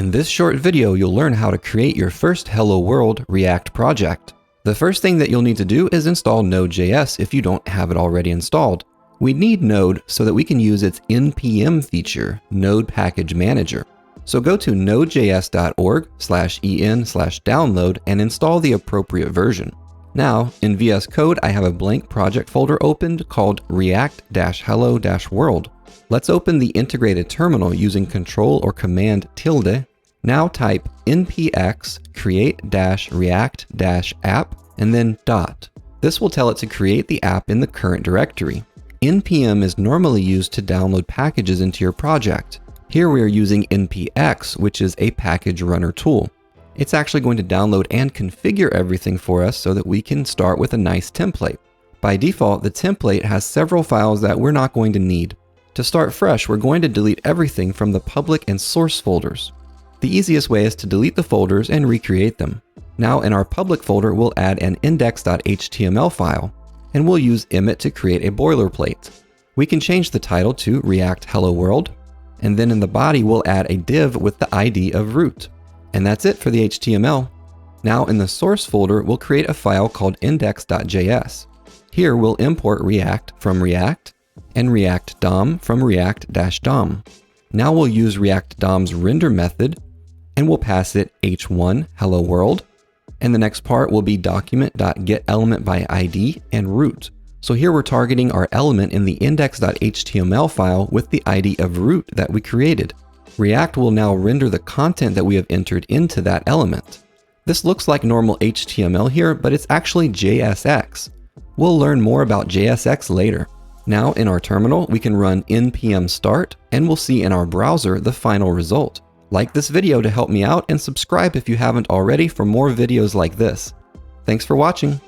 In this short video, you'll learn how to create your first Hello World React project. The first thing that you'll need to do is install Node.js if you don't have it already installed. We need Node so that we can use its npm feature, Node Package Manager. So go to nodejs.org/en/download and install the appropriate version. Now, in VS Code, I have a blank project folder opened called react-hello-world. Let's open the integrated terminal using Control or Command tilde. Now type npx create-react-app and then dot. This will tell it to create the app in the current directory. npm is normally used to download packages into your project. Here we are using npx, which is a package runner tool. It's actually going to download and configure everything for us so that we can start with a nice template. By default, the template has several files that we're not going to need. To start fresh, we're going to delete everything from the public and source folders. The easiest way is to delete the folders and recreate them. Now in our public folder, we'll add an index.html file, and we'll use Emmet to create a boilerplate. We can change the title to React Hello World, and then in the body, we'll add a div with the ID of root. And that's it for the HTML. Now in the source folder, we'll create a file called index.js. Here we'll import React from React and React DOM from React-DOM. Now we'll use React DOM's render method and we'll pass it h1 hello world. And the next part will be document.getElementById and root. So here we're targeting our element in the index.html file with the ID of root that we created. React will now render the content that we have entered into that element. This looks like normal HTML here, but it's actually JSX. We'll learn more about JSX later. Now in our terminal, we can run npm start and we'll see in our browser the final result. Like this video to help me out and subscribe if you haven't already for more videos like this. Thanks for watching.